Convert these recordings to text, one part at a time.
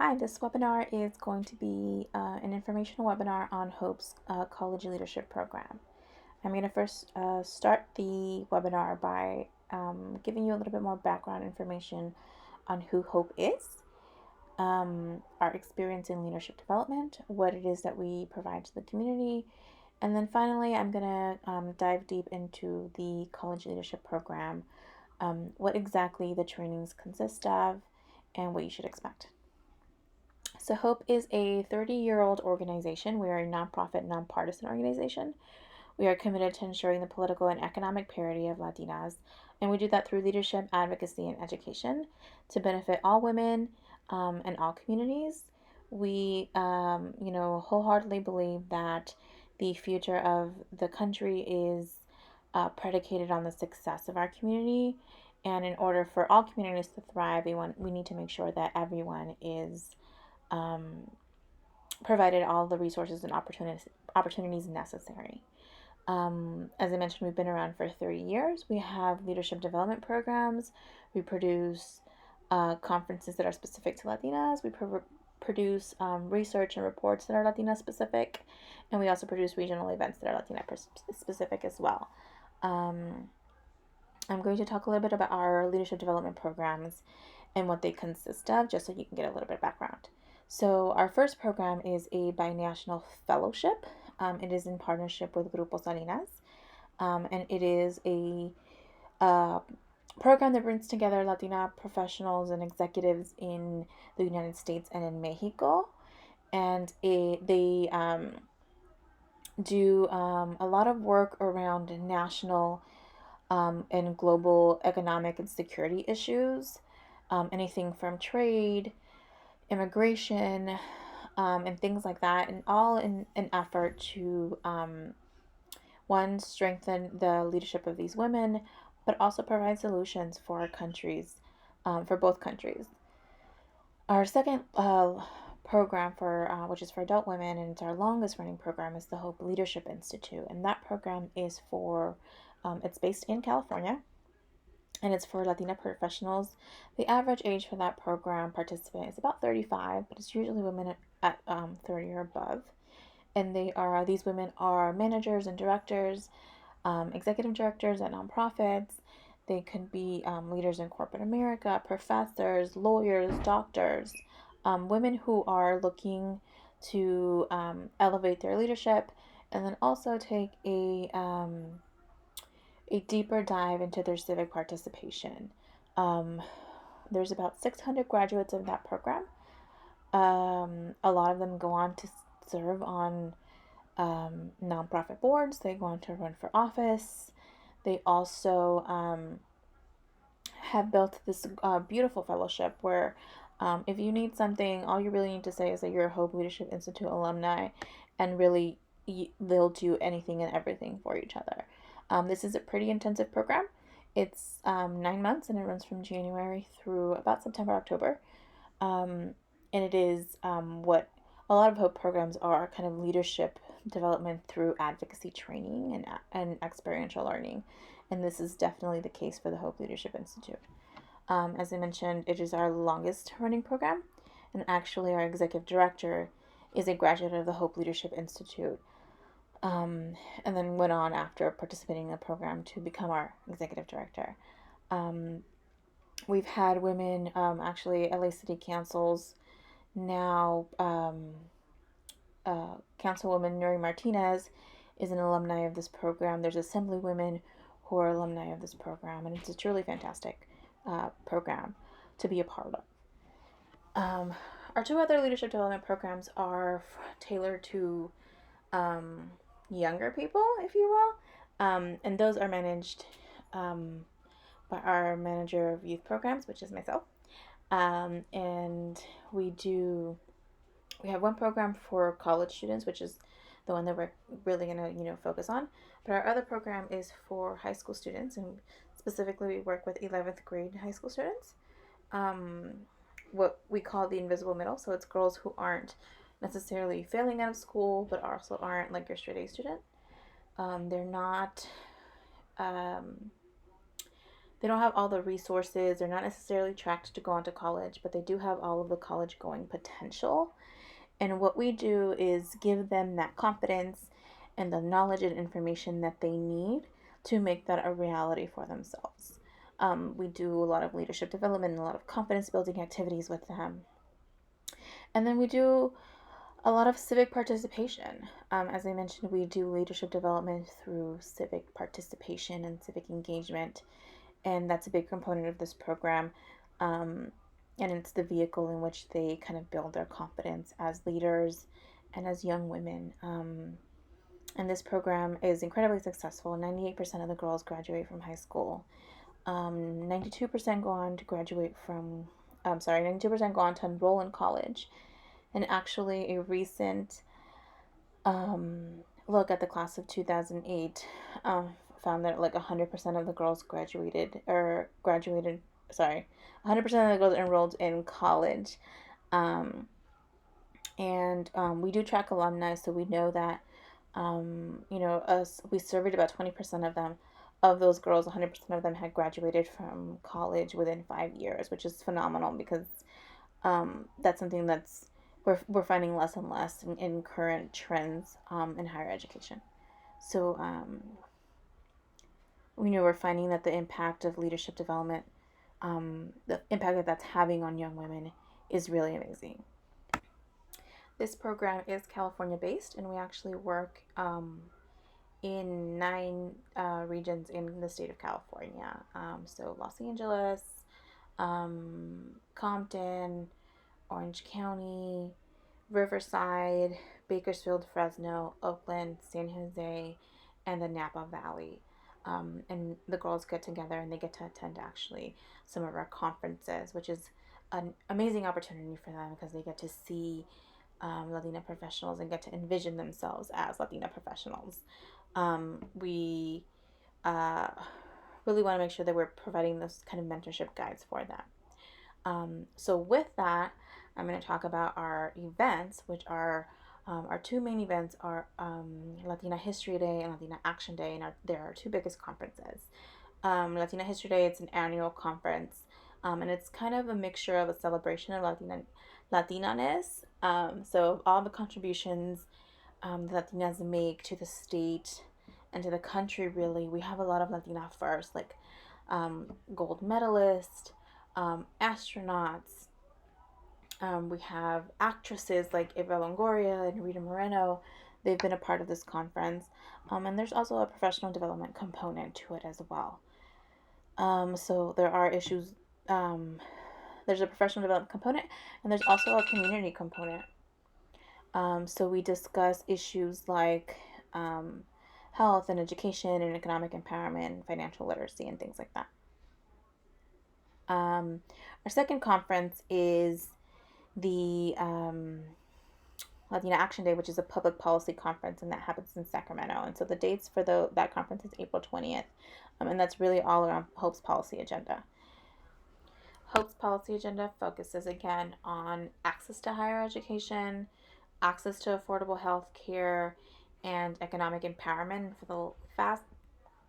Hi, this webinar is going to be an informational webinar on HOPE's College Leadership Program. I'm going to first start the webinar by giving you a little bit more background information on who HOPE is, our experience in leadership development, what it is that we provide to the community, and then finally I'm going to dive deep into the College Leadership Program, what exactly the trainings consist of, and what you should expect. So HOPE is a 30-year-old organization. We are a nonprofit, nonpartisan organization. We are committed to ensuring the political and economic parity of Latinas, and we do that through leadership, advocacy, and education to benefit all women and all communities. We, wholeheartedly believe that the future of the country is predicated on the success of our community, and in order for all communities to thrive, we need to make sure that everyone is provided all the resources and opportunities necessary. As I mentioned, we've been around for 30 years. We have leadership development programs. We produce conferences that are specific to Latinas. We produce research and reports that are Latina specific. And we also produce regional events that are Latina specific as well. I'm going to talk a little bit about our leadership development programs and what they consist of, just so you can get a little bit of background. So our first program is a binational fellowship. It is in partnership with Grupo Salinas, and it is a program that brings together Latina professionals and executives in the United States and in Mexico, and they do a lot of work around national and global economic and security issues, anything from trade, immigration, and things like that, and all in an effort to one, strengthen the leadership of these women, but also provide solutions for our countries, for both countries. Our second program which is for adult women, and it's our longest running program, is the Hope Leadership Institute, and that program is it's based in California, and it's for Latina professionals. The average age for that program participant is about 35, but it's usually women at 30 or above. And these women are managers and directors, executive directors at nonprofits. They could be leaders in corporate America, professors, lawyers, doctors, women who are looking to elevate their leadership, and then also take a deeper dive into their civic participation. There's about 600 graduates of that program. A lot of them go on to serve on nonprofit boards. They go on to run for office. They also have built this beautiful fellowship where if you need something, all you really need to say is that you're a Hope Leadership Institute alumni, and really they'll do anything and everything for each other. This is a pretty intensive program. It's 9 months, and it runs from January through about September, October. And it is what a lot of HOPE programs are, kind of leadership development through advocacy training and experiential learning. And this is definitely the case for the Hope Leadership Institute. As I mentioned, it is our longest running program, and actually our executive director is a graduate of the Hope Leadership Institute, and then went on after participating in the program to become our executive director. We've had women, actually LA City Council's now Councilwoman Nuri Martinez is an alumni of this program. There's assemblywomen who are alumni of this program, and it's a truly fantastic program to be a part of. Our two other leadership development programs are tailored to younger people, if you will, and those are managed by our manager of youth programs, which is myself. And we have one program for college students, which is the one that we're really going to focus on, but our other program is for high school students, and specifically we work with 11th grade high school students, what we call the invisible middle. So it's girls who aren't necessarily failing out of school, but also aren't like your straight A student. They're not they don't have all the resources. They're not necessarily tracked to go on to college, but they do have all of the college going potential. And what we do is give them that confidence and the knowledge and information that they need to make that a reality for themselves. We do a lot of leadership development and a lot of confidence building activities with them. And then we do a lot of civic participation. As I mentioned, we do leadership development through civic participation and civic engagement, and that's a big component of this program. And it's the vehicle in which they kind of build their confidence as leaders and as young women. And this program is incredibly successful. 98% of the girls graduate from high school. 92% go on to graduate from, 92% go on to enroll in college. And actually, a recent look at the class of 2008 found that like 100% of the girls sorry, 100% of the girls enrolled in college. We do track alumni, so we know that, we surveyed about 20% of them. Of those girls, 100% of them had graduated from college within 5 years, which is phenomenal because that's something that's we're finding less and less in current trends in higher education. So we're finding that the impact of leadership development, the impact that that's having on young women, is really amazing. This program is California based, and we actually work in 9 regions in the state of California. So Los Angeles, Compton, Orange County, Riverside, Bakersfield, Fresno, Oakland, San Jose, and the Napa Valley. And the girls get together and they get to attend actually some of our conferences, which is an amazing opportunity for them because they get to see Latina professionals and get to envision themselves as Latina professionals. We really want to make sure that we're providing those kind of mentorship guides for them. So with that, I'm going to talk about our events, which are our 2 main events are Latina History Day and Latina Action Day, and they're our 2 biggest conferences. Latina History Day, it's an annual conference, and it's kind of a mixture of a celebration of Latinaness. So all the contributions that Latinas make to the state and to the country, really. We have a lot of Latina first, like gold medalists, astronauts. We have actresses like Eva Longoria and Rita Moreno. They've been a part of this conference. And there's also a professional development component to it as well. So there are issues. There's a professional development component, and there's also a community component. So we discuss issues like health and education and economic empowerment, financial literacy, and things like that. Our second conference is the Latina Action Day, which is a public policy conference, and that happens in Sacramento. And so the dates for that conference is April 20th, and that's really all around Hope's policy agenda. Hope's policy agenda focuses again on access to higher education, access to affordable health care, and economic empowerment. For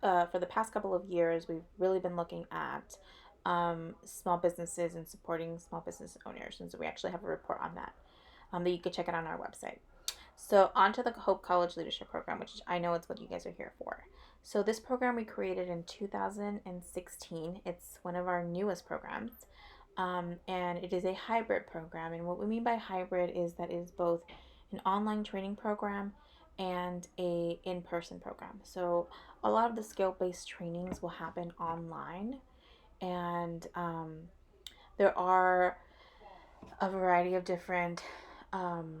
the past couple of years, we've really been looking at small businesses and supporting small business owners. And so we actually have a report on that that you can check out on our website. So on to the Hope College Leadership Program, which I know it's what you guys are here for. So this program we created in 2016. It's one of our newest programs. And it is a hybrid program. And what we mean by hybrid is that it is both an online training program and a in-person program. So a lot of the skill-based trainings will happen online, and there are a variety of different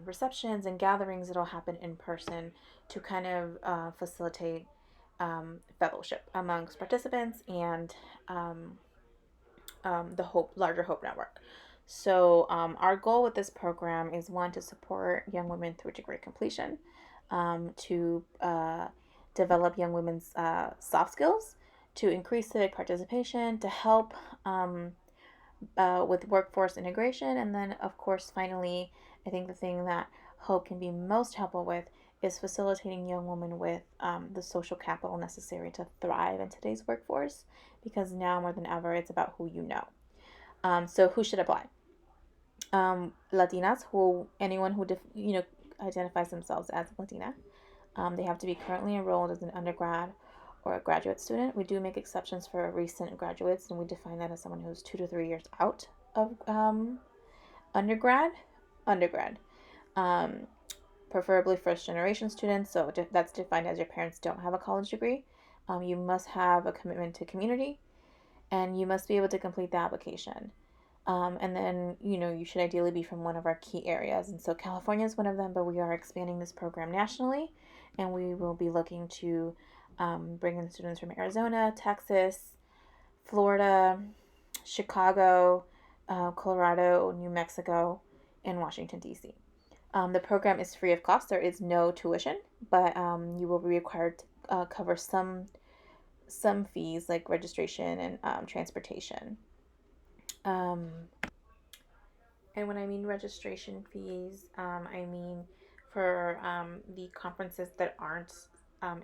receptions and gatherings that will happen in person to kind of facilitate fellowship amongst participants and the larger Hope Network. So our goal with this program is, one, to support young women through degree completion, to develop young women's soft skills, to increase civic participation, to help with workforce integration, and then, of course, finally, I think the thing that Hope can be most helpful with is facilitating young women with the social capital necessary to thrive in today's workforce, because now more than ever, it's about who you know. So who should apply? Latinas, anyone who identifies themselves as Latina. They have to be currently enrolled as an undergrad or a graduate student. We do make exceptions for recent graduates, and we define that as someone who's 2 to 3 years out of undergrad. Um, Preferably first generation students, so that's defined as your parents don't have a college degree. You must have a commitment to community, and you must be able to complete the application. And then, you should ideally be from one of our key areas. And so California is one of them, but we are expanding this program nationally, and we will be looking to bring in students from Arizona, Texas, Florida, Chicago, Colorado, New Mexico, and Washington, D.C. The program is free of cost. There is no tuition, but you will be required to cover some fees like registration and transportation. Um, and when I mean registration fees, I mean for the conferences that aren't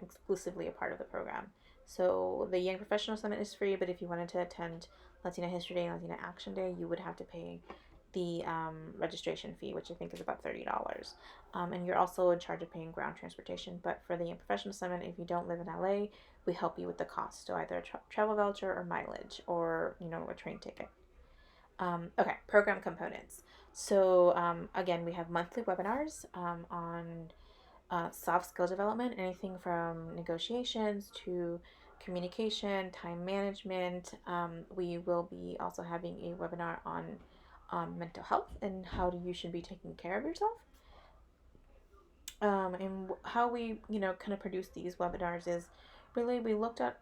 exclusively a part of the program. So the Young Professional Summit is free, but if you wanted to attend Latina History Day and Latina Action Day, you would have to pay the registration fee, which I think is about $30. And you're also in charge of paying ground transportation. But for the Young Professional Summit, if you don't live in LA, we help you with the cost. So either a travel voucher or mileage, or a train ticket. Okay, program components. So again, we have monthly webinars on soft skill development, anything from negotiations to communication, time management. We will be also having a webinar on mental health and how you should be taking care of yourself. And how we, kind of produce these webinars is really we looked at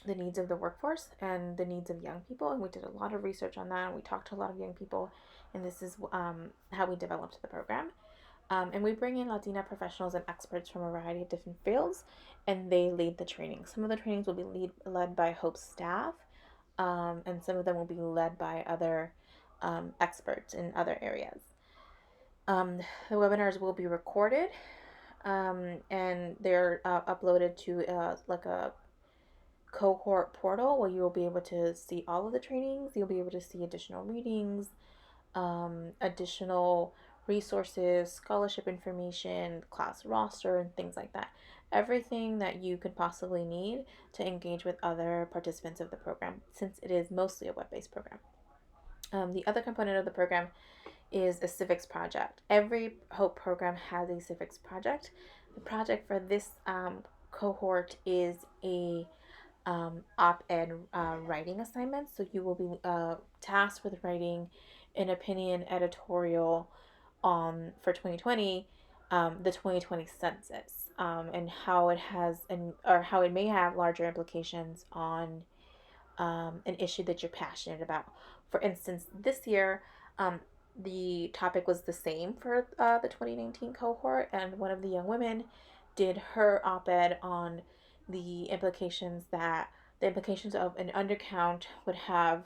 the needs of the workforce and the needs of young people, and we did a lot of research on that. We talked to a lot of young people, and this is how we developed the program. And we bring in Latina professionals and experts from a variety of different fields, and they lead the training. Some of the trainings will be led by Hope's staff, and some of them will be led by other experts in other areas. The webinars will be recorded, and they're uploaded to like a cohort portal where you will be able to see all of the trainings. You'll be able to see additional readings, additional resources, scholarship information, class roster, and things like that. Everything that you could possibly need to engage with other participants of the program, since it is mostly a web-based program. The other component of the program is a civics project. Every Hope program has a civics project. The project for this cohort is a op-ed writing assignment. So you will be tasked with writing an opinion editorial for 2020, the 2020 census, and how it has or how it may have larger implications on an issue that you're passionate about. For instance, this year, the topic was the same for the 2019 cohort, and one of the young women did her op-ed on the implications of an undercount would have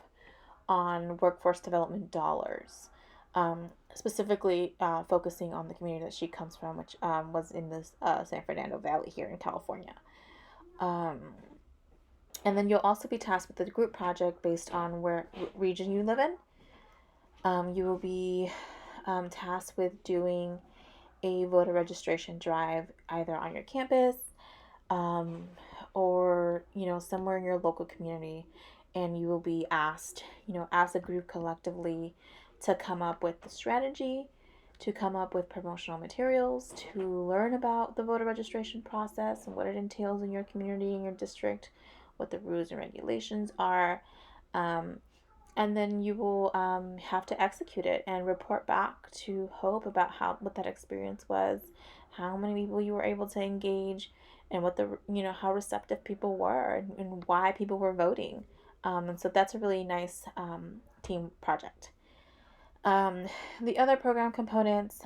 on workforce development dollars, specifically focusing on the community that she comes from, which was in this San Fernando Valley here in California. And then you'll also be tasked with a group project based on where region you live in. You will be tasked with doing a voter registration drive either on your campus or somewhere in your local community, and you will be asked as a group collectively to come up with the strategy, to come up with promotional materials, to learn about the voter registration process and what it entails in your community, in your district, what the rules and regulations are, and then you will have to execute it and report back to Hope about what that experience was, how many people you were able to engage, and what how receptive people were, and why people were voting. And so that's a really nice team project. The other program components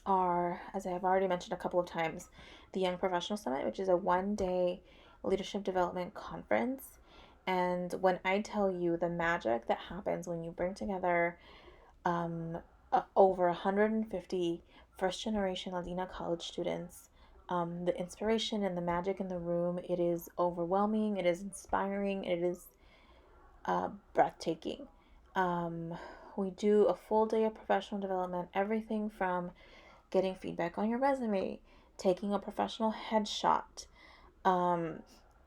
are, as I have already mentioned a couple of times, the Young Professional Summit, which is a one-day leadership development conference. And when I tell you the magic that happens when you bring together over 150 first generation Latina college students. The inspiration and the magic in the room, it is overwhelming, it is inspiring, it is breathtaking. We do a full day of professional development, everything from getting feedback on your resume, taking a professional headshot. Um,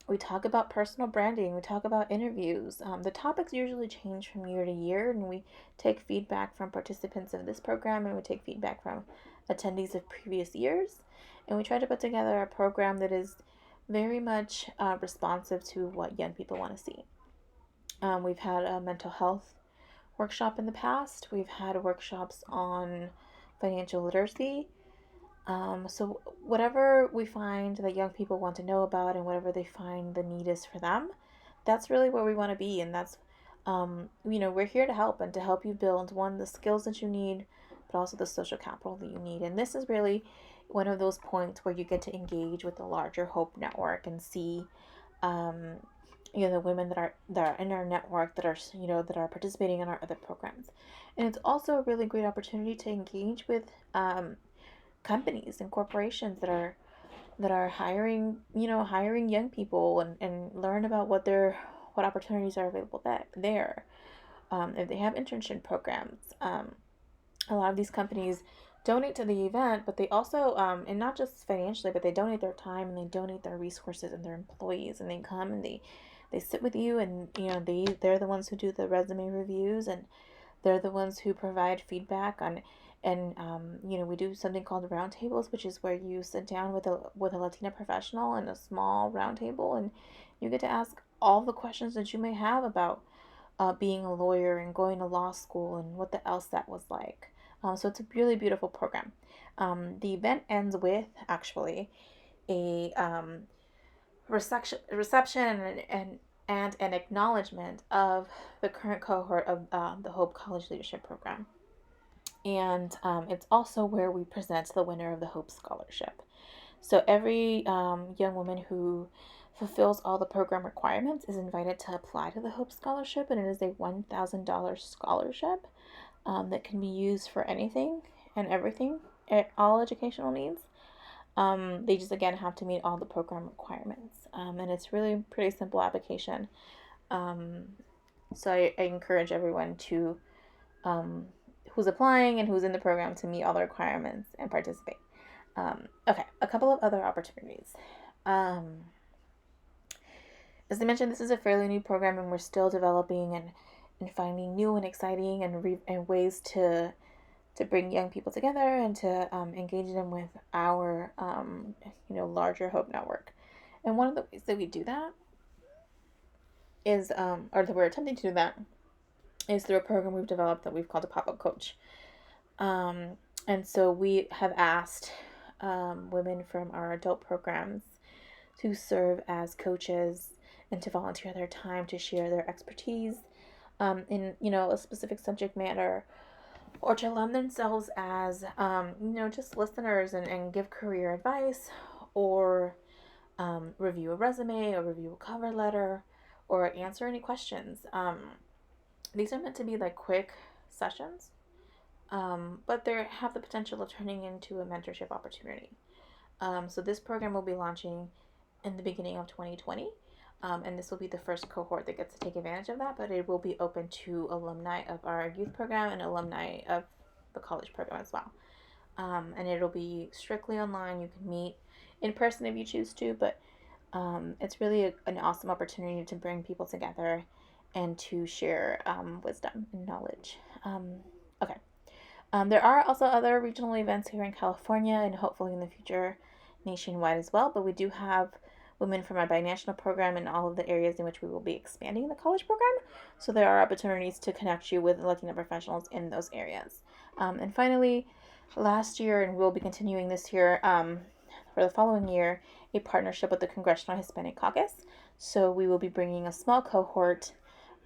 we talk about personal branding, we talk about interviews. The topics usually change from year to year, and we take feedback from participants of this program and we take feedback from attendees of previous years. And we try to put together a program that is very much responsive to what young people want to see. We've had a mental health workshop in the past, we've had workshops on financial literacy. So whatever we find that young people want to know about and whatever they find the need is for them, that's really where we want to be. And that's, we're here to help and to help you build the skills that you need, but also the social capital that you need. And this is really one of those points where you get to engage with the larger Hope Network and see, the women that are in our network that are participating in our other programs. And it's also a really great opportunity to engage with companies and corporations that are hiring young people and learn about what opportunities are available there. If they have internship programs, a lot of these companies donate to the event, but they also and not just financially, but they donate their time and they donate their resources and their employees, and they come and they sit with you, and they're the ones who do the resume reviews, and they're the ones who provide feedback on, and we do something called roundtables, which is where you sit down with a Latina professional in a small roundtable, and you get to ask all the questions that you may have about being a lawyer and going to law school and what the LSAT was like. So it's a really beautiful program. The event ends with actually a reception and an acknowledgement of the current cohort of the Hope College Leadership Program. And it's also where we present the winner of the Hope Scholarship. So every young woman who fulfills all the program requirements is invited to apply to the Hope Scholarship, and it is a $1,000 scholarship that can be used for anything and everything, all educational needs. They just, again, have to meet all the program requirements. And it's really a pretty simple application. So I encourage everyone to, who's applying and who's in the program, to meet all the requirements and participate. Okay, a couple of other opportunities. As I mentioned, this is a fairly new program, and we're still developing and finding new and exciting and ways to bring young people together and to engage them with our larger Hope Network. And one of the ways that we do that is, or that we're attempting to do that, is through a program we've developed that we've called a pop-up coach. And so we have asked women from our adult programs to serve as coaches and to volunteer their time to share their expertise in a specific subject matter, or to lend themselves as just listeners and give career advice, or review a resume, or review a cover letter, or answer any questions. These are meant to be like quick sessions, but they have the potential of turning into a mentorship opportunity. So this program will be launching in the beginning of 2020. And this will be the first cohort that gets to take advantage of that, but it will be open to alumni of our youth program and alumni of the college program as well. And it'll be strictly online. You can meet in person if you choose to, but it's really an awesome opportunity to bring people together and to share wisdom and knowledge. Okay. There are also other regional events here in California and hopefully in the future nationwide as well, but we do have women from our binational program in all of the areas in which we will be expanding the college program. So there are opportunities to connect you with Latina professionals in those areas. And finally, last year, and we'll be continuing this year for the following year, a partnership with the Congressional Hispanic Caucus. So we will be bringing a small cohort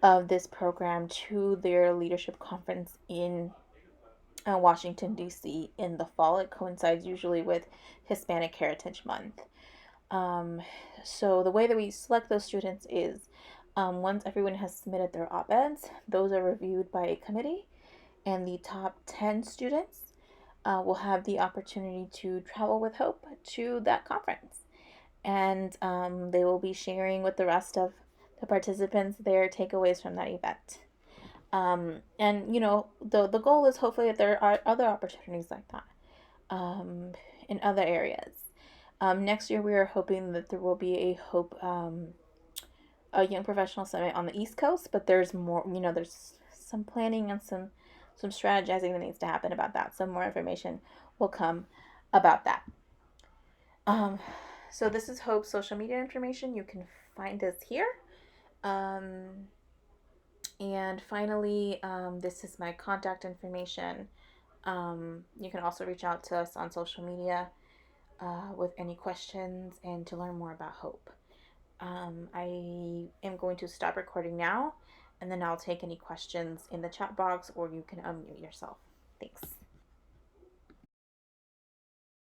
of this program to their leadership conference in Washington, D.C. in the fall. It coincides usually with Hispanic Heritage Month. So the way that we select those students is once everyone has submitted their op-eds, those are reviewed by a committee, and the top 10 students will have the opportunity to travel with Hope to that conference. And they will be sharing with the rest of the participants their takeaways from that event. And the goal is hopefully that there are other opportunities like that in other areas. Next year, we are hoping that there will be a young professional summit on the East Coast, but there's more. There's some planning and some strategizing that needs to happen about that. Some more information will come about that. So this is Hope's social media information. You can find us here. And finally, this is my contact information. You can also reach out to us on social media with any questions and to learn more about Hope. I am going to stop recording now, and then I'll take any questions in the chat box, or you can unmute yourself. Thanks.